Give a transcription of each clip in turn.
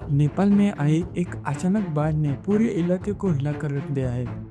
नेपाल में आई एक अचानक बाढ़ ने पूरे इलाके को हिलाकर रख दिया है।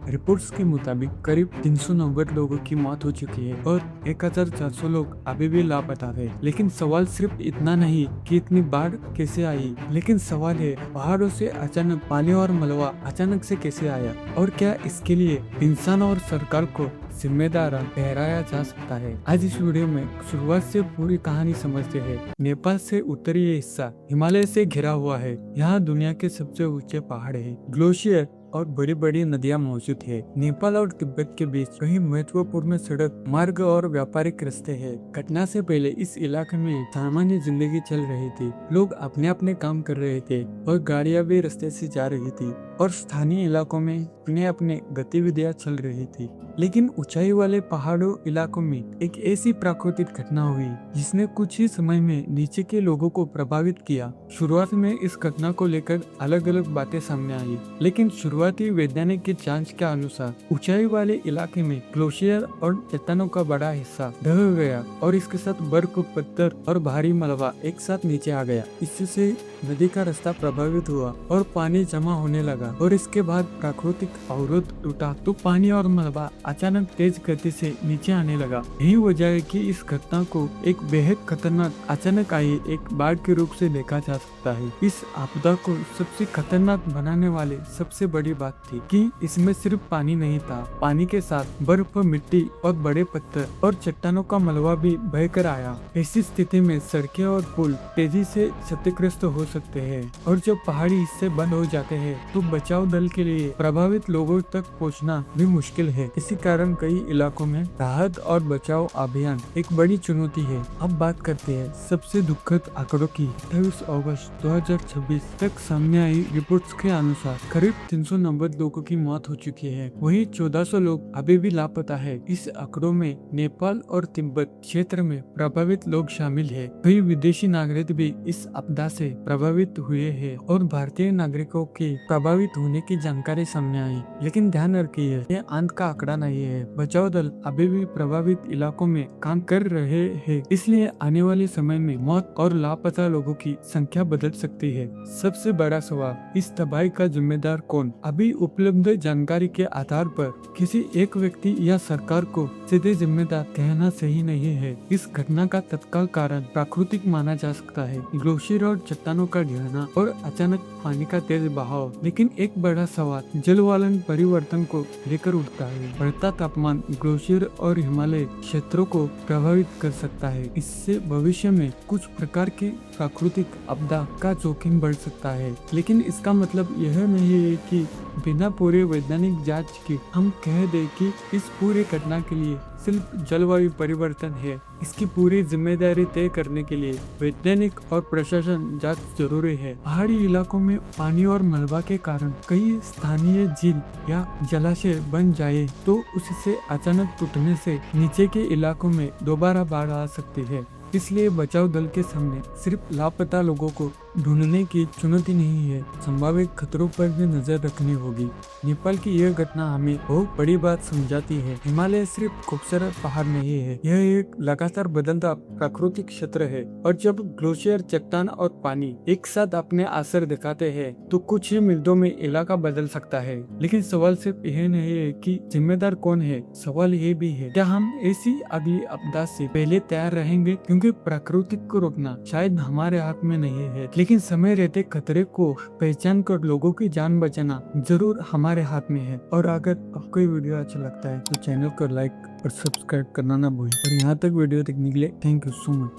रिपोर्ट्स के मुताबिक करीब 390 लोगों की मौत हो चुकी है और 1400 लोग अभी भी लापता है। लेकिन सवाल सिर्फ इतना नहीं कि इतनी बाढ़ कैसे आई, लेकिन सवाल है पहाड़ों से अचानक पानी और मलबा अचानक से कैसे आया और क्या इसके लिए इंसान और सरकार को जिम्मेदार ठहराया जा सकता है। आज इस वीडियो में शुरुआत से पूरी कहानी समझते हैं। नेपाल से उत्तरी हिस्सा हिमालय से घिरा हुआ है। यहाँ दुनिया के सबसे ऊंचे पहाड़ है, ग्लेशियर और बड़ी बड़ी नदियां मौजूद है। नेपाल और तिब्बत के बीच कई महत्वपूर्ण सड़क मार्ग और व्यापारिक रास्ते हैं। घटना से पहले इस इलाके में सामान्य जिंदगी चल रही थी। लोग अपने अपने काम कर रहे थे और गाड़ियां भी रास्ते से जा रही थी और स्थानीय इलाकों में अपने अपने गतिविधियां चल रही थी। लेकिन ऊंचाई वाले पहाड़ों इलाकों में एक ऐसी प्राकृतिक घटना हुई जिसने कुछ ही समय में नीचे के लोगों को प्रभावित किया। शुरुआत में इस घटना को लेकर अलग अलग बातें सामने आई, लेकिन शुरुआती वैज्ञानिक की जांच के अनुसार ऊंचाई वाले इलाके में ग्लेशियर और चट्टानों का बड़ा हिस्सा ढह गया और इसके साथ बर्फ, पत्थर और भारी मलबा एक साथ नीचे आ गया। इससे नदी का रास्ता प्रभावित हुआ और पानी जमा होने लगा और इसके बाद प्राकृतिक अवरोध टूटा तो पानी और मलबा अचानक तेज गति से नीचे आने लगा। यही वजह है कि इस घटना को एक बेहद खतरनाक अचानक आई एक बाढ़ के रूप से देखा जा सकता है। इस आपदा को सबसे खतरनाक बनाने वाले सबसे बड़ी बात थी कि इसमें सिर्फ पानी नहीं था, पानी के साथ बर्फ, मिट्टी और बड़े पत्थर और चट्टानों का मलबा भी बहकर आया। ऐसी स्थिति में सड़कें और पुल तेजी से क्षतिग्रस्त हो सकते हैं और जब पहाड़ी हिस्से बंद हो जाते हैं तो बचाव दल के लिए प्रभावित लोगों तक पहुंचना भी मुश्किल है। इसी कारण कई इलाकों में राहत और बचाव अभियान एक बड़ी चुनौती है। अब बात करते हैं सबसे दुखद आंकड़ों की। 28 अगस्त 2026 तक सामने आई रिपोर्ट्स के अनुसार करीब 390 लोगों की मौत हो चुकी है। वहीं 1400 लोग अभी भी लापता है। इस आंकड़ों में नेपाल और तिब्बत क्षेत्र में प्रभावित लोग शामिल है। कई विदेशी नागरिक भी इस आपदा से प्रभावित हुए हैं और भारतीय नागरिकों के प्रभावित होने की जानकारी सामने आई। लेकिन ध्यान रखिए, यह अंत का आंकड़ा नहीं है। बचाव दल अभी भी प्रभावित इलाकों में काम कर रहे हैं, इसलिए आने वाले समय में मौत और लापता लोगों की संख्या बदल सकती है। सबसे बड़ा सवाल, इस तबाही का जिम्मेदार कौन? अभी उपलब्ध जानकारी के आधार पर किसी एक व्यक्ति या सरकार को सीधे जिम्मेदार कहना सही नहीं है। इस घटना का तत्काल कारण प्राकृतिक माना जा सकता है, ग्लेशियर और चट्टानों का गिरना और अचानक पानी का तेज बहाव। लेकिन एक बड़ा सवाल जलवायु परिवर्तन को लेकर उठता है। बढ़ता तापमान ग्लेशियर और हिमालय क्षेत्रों को प्रभावित कर सकता है। इससे भविष्य में कुछ प्रकार की प्राकृतिक आपदा का जोखिम बढ़ सकता है। लेकिन इसका मतलब यह नहीं है कि बिना पूरे वैज्ञानिक जांच के हम कह दें कि इस पूरे घटना के लिए सिर्फ जलवायु परिवर्तन है। इसकी पूरी जिम्मेदारी तय करने के लिए वैज्ञानिक और प्रशासन जांच जरूरी है। पहाड़ी इलाकों में पानी और मलबा के कारण कई स्थानीय झील या जलाशय बन जाए तो उससे अचानक टूटने से नीचे के इलाकों में दोबारा बाढ़ आ सकती है। इसलिए बचाव दल के सामने सिर्फ लापता लोगों को ढूंढने की चुनौती नहीं है, संभावित खतरों पर भी नजर रखनी होगी। नेपाल की यह घटना हमें बहुत बड़ी बात समझाती है। हिमालय सिर्फ खूबसूरत पहाड़ नहीं है, यह एक लगातार बदलता प्राकृतिक क्षेत्र है और जब ग्लेशियर, चट्टान और पानी एक साथ अपने असर दिखाते हैं तो कुछ ही मिनटों में इलाका बदल सकता है। लेकिन सवाल सिर्फ यह नहीं है कि जिम्मेदार कौन है, सवाल ये भी है क्या हम ऐसी अगली आपदा से पहले तैयार रहेंगे, क्योंकि प्रकृति को रोकना शायद हमारे हाथ में नहीं है, लेकिन समय रहते खतरे को पहचान कर लोगों की जान बचाना जरूर हमारे हाथ में है। और अगर आपको ये वीडियो अच्छा लगता है तो चैनल को लाइक और सब्सक्राइब करना ना भूलें। और यहाँ तक वीडियो देखने के लिए थैंक यू सो मच।